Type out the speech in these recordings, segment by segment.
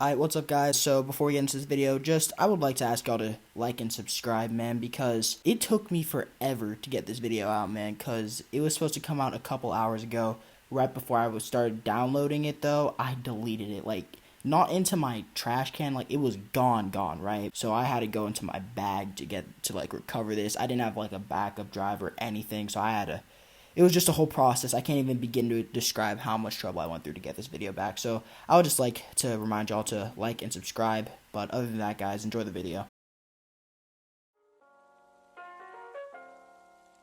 Alright, what's up guys? So before we get into this video, I would like to ask y'all to like and subscribe, man, because it took me forever to get this video out, man, because it was supposed to come out a couple hours ago. Right before I started downloading it, though, I deleted it, not into my trash can, it was gone, right? So I had to go into my bag to recover this. I didn't have, a backup drive or anything, so it was just a whole process. I can't even begin to describe how much trouble I went through to get this video back. So I would just like to remind y'all to like and subscribe. But other than that, guys, enjoy the video.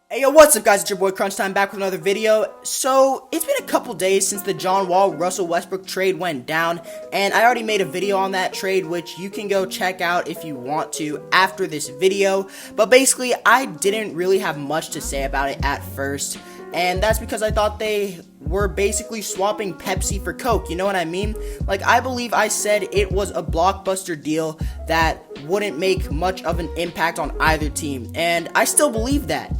Hey yo, what's up guys, it's your boy Crunch Time back with another video. So, it's been a couple days since the John Wall Russell Westbrook trade went down, and I already made a video on that trade, which you can go check out if you want to after this video. But basically, I didn't really have much to say about it at first, and that's because I thought they were basically swapping Pepsi for Coke, you know what I mean? I believe I said it was a blockbuster deal that wouldn't make much of an impact on either team, and I still believe that,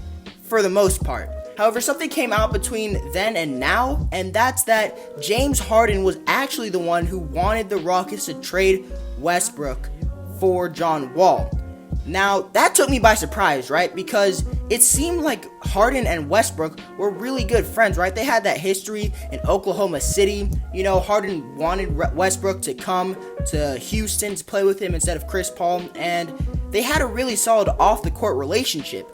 for the most part. However, something came out between then and now, and that's that James Harden was actually the one who wanted the Rockets to trade Westbrook for John Wall. Now, that took me by surprise, right? Because it seemed like Harden and Westbrook were really good friends, right? They had that history in Oklahoma City. You know, Harden wanted Westbrook to come to Houston to play with him instead of Chris Paul, and they had a really solid off-the-court relationship.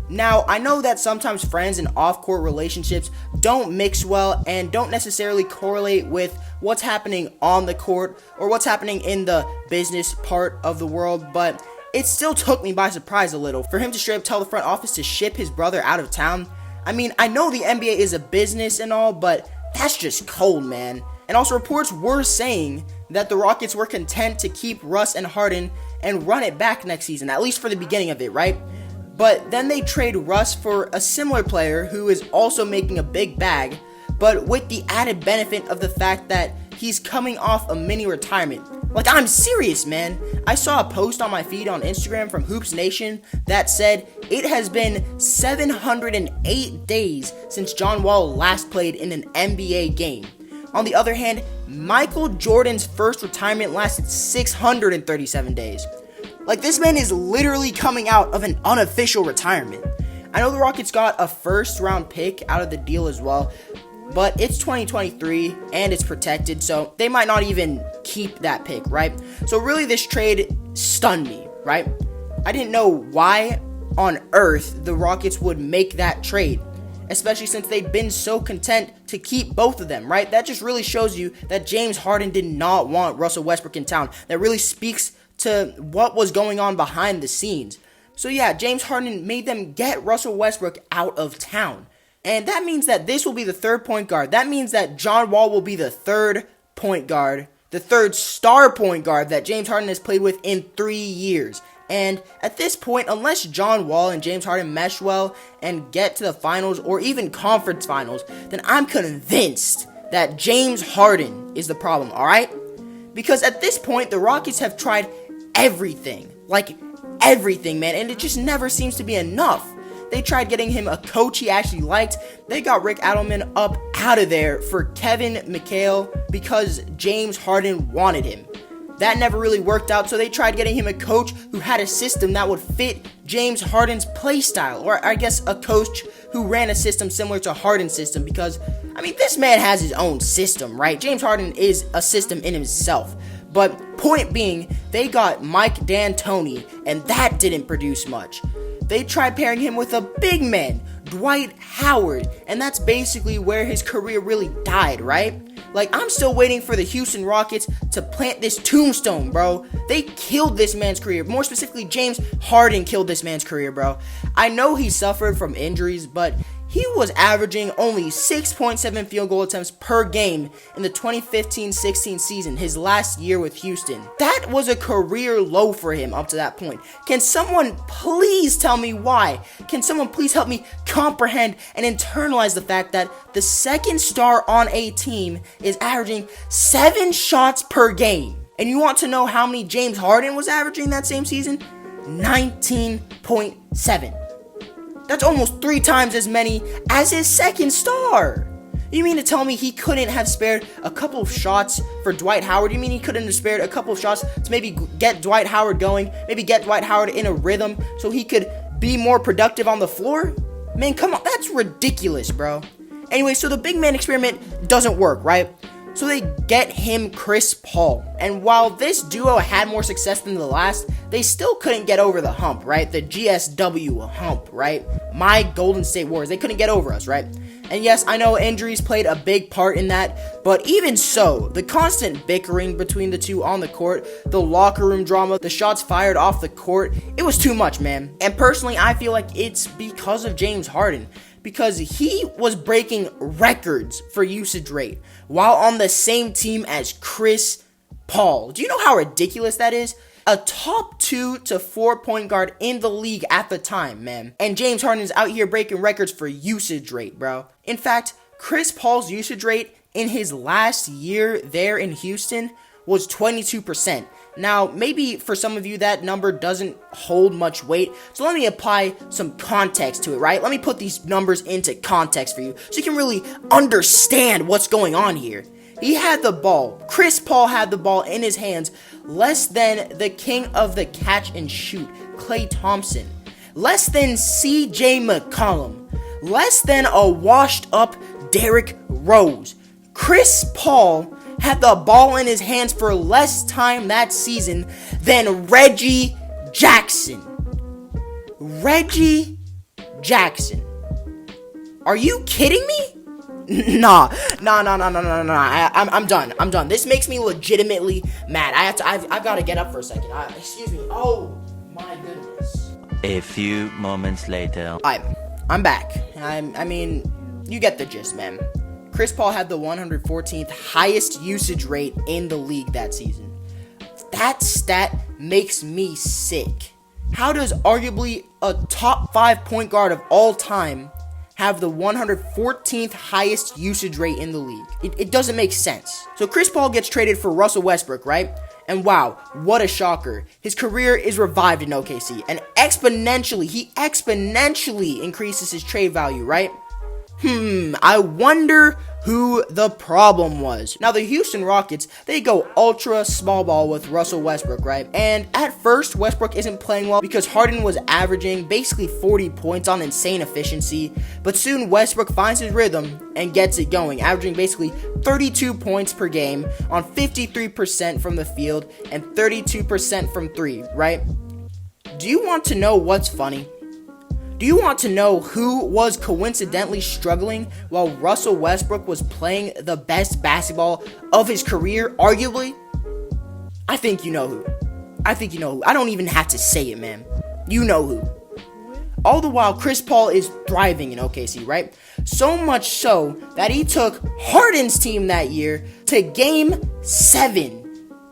Now, I know that sometimes friends and off-court relationships don't mix well and don't necessarily correlate with what's happening on the court or what's happening in the business part of the world, but it still took me by surprise a little for him to straight up tell the front office to ship his brother out of town. I mean, I know the NBA is a business and all, but that's just cold, man. And also, reports were saying that the Rockets were content to keep Russ and Harden and run it back next season, at least for the beginning of it, right? But then they trade Russ for a similar player who is also making a big bag, but with the added benefit of the fact that he's coming off a mini retirement. I'm serious, man. I saw a post on my feed on Instagram from Hoops Nation that said it has been 708 days since John Wall last played in an NBA game. On the other hand, Michael Jordan's first retirement lasted 637 days. This man is literally coming out of an unofficial retirement. I know the Rockets got a first-round pick out of the deal as well, but it's 2023 and it's protected, so they might not even keep that pick, right? So really, this trade stunned me, right? I didn't know why on earth the Rockets would make that trade, especially since they'd been so content to keep both of them, right? That just really shows you that James Harden did not want Russell Westbrook in town. That really speaks to what was going on behind the scenes. So yeah, James Harden made them get Russell Westbrook out of town. And that means that this will be the third point guard. That means that John Wall will be the third point guard, the third star point guard that James Harden has played with in 3 years. And at this point, unless John Wall and James Harden mesh well and get to the finals or even conference finals, then I'm convinced that James Harden is the problem, alright? Because at this point, the Rockets have tried everything, everything, man, and it just never seems to be enough. They tried getting him a coach he actually liked. They got Rick Adelman up out of there for Kevin McHale because James Harden wanted him. That never really worked out, so they tried getting him a coach who had a system that would fit James Harden's play style, or I guess a coach who ran a system similar to Harden's system, because, this man has his own system, right? James Harden is a system in himself. But point being, they got Mike D'Antoni, and that didn't produce much. They tried pairing him with a big man, Dwight Howard, and that's basically where his career really died, right? I'm still waiting for the Houston Rockets to plant this tombstone, bro. They killed this man's career. More specifically, James Harden killed this man's career, bro. I know he suffered from injuries, but he was averaging only 6.7 field goal attempts per game in the 2015-16 season, his last year with Houston. That was a career low for him up to that point. Can someone please tell me why? Can someone please help me comprehend and internalize the fact that the second star on a team is averaging 7 shots per game? And you want to know how many James Harden was averaging that same season? 19.7. That's almost 3 times as many as his second star. You mean to tell me he couldn't have spared a couple of shots for Dwight Howard? You mean he couldn't have spared a couple of shots to maybe get Dwight Howard going, maybe get Dwight Howard in a rhythm so he could be more productive on the floor? Man, come on, that's ridiculous, bro. Anyway, so the big man experiment doesn't work, right? So they get him Chris Paul. And while this duo had more success than the last, they still couldn't get over the hump, right? The GSW hump, right? My Golden State Warriors, they couldn't get over us, right? And yes, I know injuries played a big part in that, but even so, the constant bickering between the two on the court, the locker room drama, the shots fired off the court, it was too much, man. And personally, I feel like it's because of James Harden, because he was breaking records for usage rate while on the same team as Chris Paul. Do you know how ridiculous that is? A top 2 to 4 point guard in the league at the time, man. And James Harden is out here breaking records for usage rate, bro. In fact, Chris Paul's usage rate in his last year there in Houston was 22%. Now, maybe for some of you that number doesn't hold much weight, so let me apply some context to it, right? Let me put these numbers into context for you so you can really understand what's going on here. He had the ball. Chris Paul had the ball in his hands less than the king of the catch and shoot, Klay Thompson. Less than CJ McCollum. Less than a washed up Derrick Rose. Chris Paul had the ball in his hands for less time that season than Reggie Jackson. Reggie Jackson. Are you kidding me? Nah. I'm done. This makes me legitimately mad. I've got to get up for a second. Excuse me. Oh my goodness. A few moments later. I'm back. I mean, you get the gist, man. Chris Paul had the 114th highest usage rate in the league that season. That stat makes me sick. How does arguably a top 5 point guard of all time have the 114th highest usage rate in the league? It doesn't make sense. So Chris Paul gets traded for Russell Westbrook, right? And wow, what a shocker. His career is revived in OKC, and he exponentially increases his trade value, right? I wonder who the problem was. Now, the Houston Rockets, they go ultra small ball with Russell Westbrook, right? And at first, Westbrook isn't playing well because Harden was averaging basically 40 points on insane efficiency. But soon, Westbrook finds his rhythm and gets it going, averaging basically 32 points per game on 53% from the field and 32% from 3, right? Do you want to know what's funny? Do you want to know who was coincidentally struggling while Russell Westbrook was playing the best basketball of his career, arguably? I think you know who. I don't even have to say it, man. You know who. All the while, Chris Paul is thriving in OKC, right? So much so that he took Harden's team that year to Game 7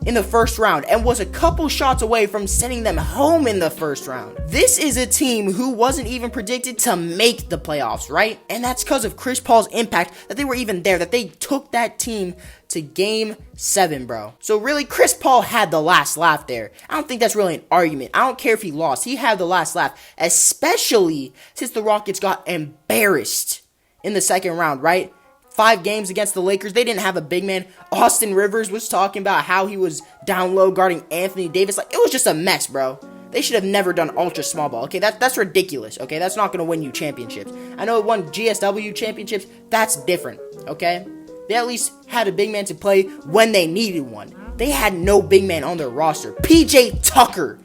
in the first round and was a couple shots away from sending them home in the first round. This is a team who wasn't even predicted to make the playoffs, right? And that's because of Chris Paul's impact that they were even there, that they took that team to Game 7, bro. So really, Chris Paul had the last laugh there. I don't think that's really an argument. I don't care if he lost. He had the last laugh, especially since the Rockets got embarrassed in the second round, right? 5 games against the Lakers, they didn't have a big man. Austin Rivers was talking about how he was down low guarding Anthony Davis. Like, it was just a mess, bro. They should have never done ultra small ball. Okay, that's ridiculous. Okay, that's not going to win you championships. I know it won GSW championships. That's different. Okay, they at least had a big man to play when they needed one. They had no big man on their roster. PJ Tucker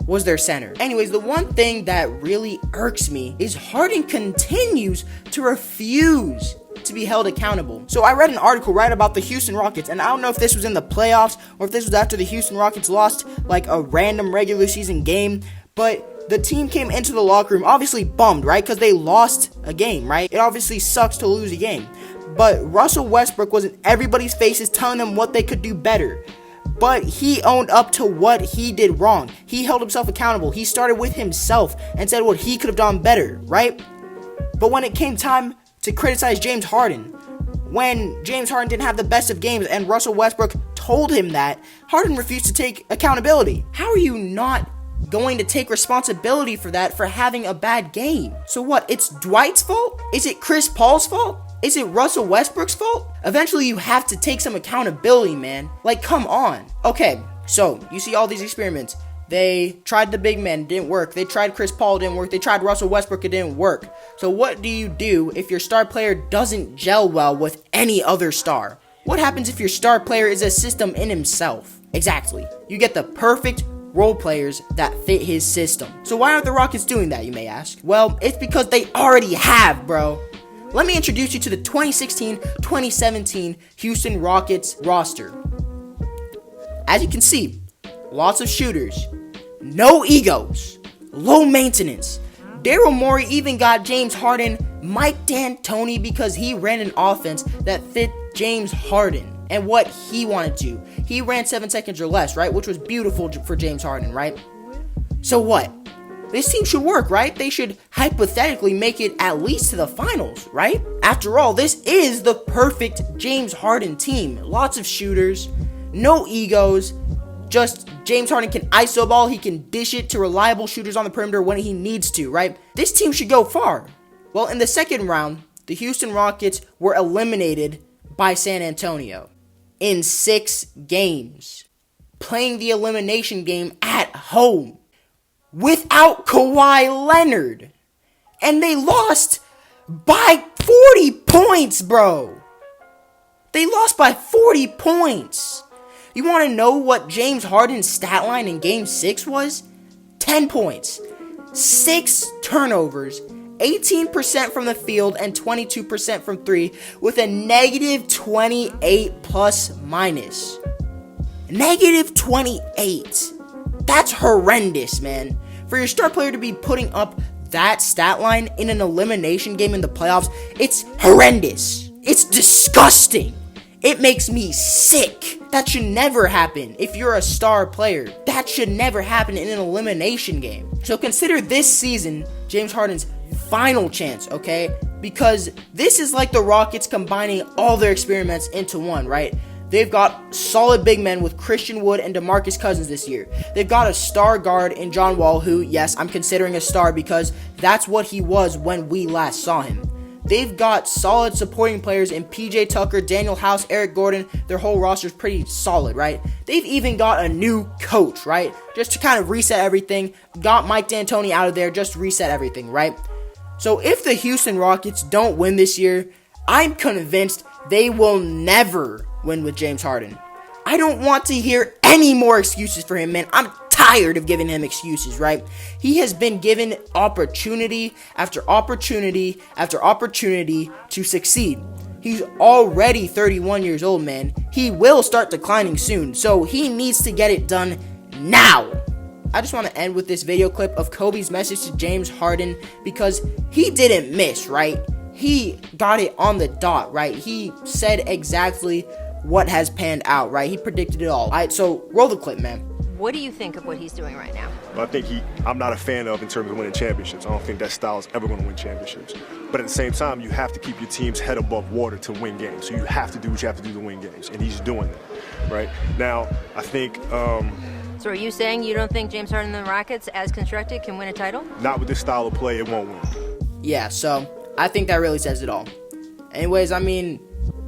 was their center. Anyways, the one thing that really irks me is Harden continues to refuse to be held accountable. So I read an article right about the Houston Rockets, and I don't know if this was in the playoffs or if this was after the Houston Rockets lost like a random regular season game, but the team came into the locker room obviously bummed, right? Because they lost a game, right? It obviously sucks to lose a game. But Russell Westbrook was in everybody's faces telling them what they could do better. But he owned up to what he did wrong. He held himself accountable. He started with himself and said what he could have done better, right? But when it came time to criticize James Harden, when James Harden didn't have the best of games and Russell Westbrook told him that, Harden refused to take accountability. How are you not going to take responsibility for that, for having a bad game? So what, it's Dwight's fault? Is it Chris Paul's fault? Is it Russell Westbrook's fault? Eventually, you have to take some accountability, man. Like, come on. Okay, so you see all these experiments. They tried the big man, it didn't work. They tried Chris Paul, it didn't work. They tried Russell Westbrook, it didn't work. So what do you do if your star player doesn't gel well with any other star? What happens if your star player is a system in himself? Exactly. You get the perfect role players that fit his system. So why aren't the Rockets doing that, you may ask? Well, it's because they already have, bro. Let me introduce you to the 2016-2017 Houston Rockets roster. As you can see, lots of shooters, no egos, low maintenance. Daryl Morey even got James Harden, Mike D'Antoni, because he ran an offense that fit James Harden and what he wanted to. He ran 7 seconds or less, right? Which was beautiful for James Harden, right? So what? This team should work, right? They should hypothetically make it at least to the finals, right? After all, this is the perfect James Harden team. Lots of shooters, no egos. Just James Harden can ISO ball. He can dish it to reliable shooters on the perimeter when he needs to, right? This team should go far. Well, in the second round, the Houston Rockets were eliminated by San Antonio in 6 games, playing the elimination game at home without Kawhi Leonard. And they lost by 40 points, bro. They lost by 40 points. You want to know what James Harden's stat line in Game 6 was? 10 points, 6 turnovers, 18% from the field, and 22% from 3, with a negative 28 plus minus. Negative 28. That's horrendous, man. For your star player to be putting up that stat line in an elimination game in the playoffs, it's horrendous. It's disgusting. It makes me sick. That should never happen if you're a star player. That should never happen in an elimination game. So consider this season James Harden's final chance, okay? Because this is like the Rockets combining all their experiments into one, right? They've got solid big men with Christian Wood and DeMarcus Cousins this year. They've got a star guard in John Wall, who, yes, I'm considering a star because that's what he was when we last saw him. They've got solid supporting players in PJ Tucker, Daniel House, Eric Gordon. Their whole roster is pretty solid, right? They've even got a new coach, right? Just to kind of reset everything. Got Mike D'Antoni out of there just to reset everything, right? So if the Houston Rockets don't win this year, I'm convinced they will never win with James Harden. I don't want to hear any more excuses for him, man. I'm tired of giving him excuses, right? He has been given opportunity after opportunity after opportunity to succeed. He's already 31 years old, man. He will start declining soon, so he needs to get it done now. I just want to end with this video clip of Kobe's message to James Harden because he didn't miss, right? He got it on the dot, right? He said exactly what has panned out, right? He predicted it all. All right, so roll the clip, man. What do you think of what he's doing right now? I think I'm not a fan of in terms of winning championships. I don't think that style is ever going to win championships. But at the same time, you have to keep your team's head above water to win games. So you have to do what you have to do to win games. And he's doing that, right? Now, I think... So are you saying you don't think James Harden and the Rockets, as constructed, can win a title? Not with this style of play, it won't win. Yeah, so I think that really says it all. Anyways, I mean...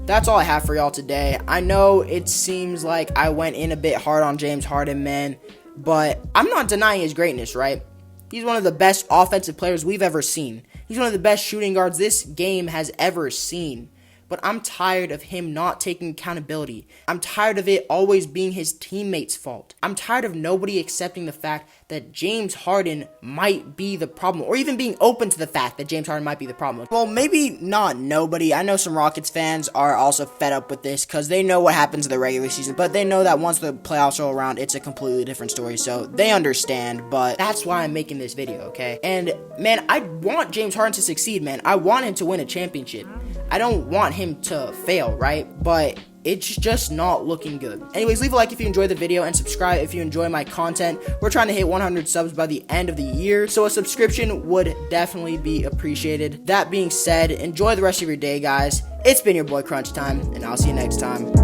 that's all I have for y'all today. I know it seems like I went in a bit hard on James Harden, man, but I'm not denying his greatness, right? He's one of the best offensive players we've ever seen. He's one of the best shooting guards this game has ever seen. But I'm tired of him not taking accountability. I'm tired of it always being his teammates' fault. I'm tired of nobody accepting the fact that James Harden might be the problem, or even being open to the fact that James Harden might be the problem. Well, maybe not nobody. I know some Rockets fans are also fed up with this because they know what happens in the regular season, but they know that once the playoffs roll around, it's a completely different story, so they understand, but that's why I'm making this video, okay? And, man, I want James Harden to succeed, man. I want him to win a championship. I don't want him to fail, right? But it's just not looking good. Anyways, leave a like if you enjoyed the video and subscribe if you enjoy my content. We're trying to hit 100 subs by the end of the year, so a subscription would definitely be appreciated. That being said, enjoy the rest of your day, guys. It's been your boy Crunch Time, and I'll see you next time.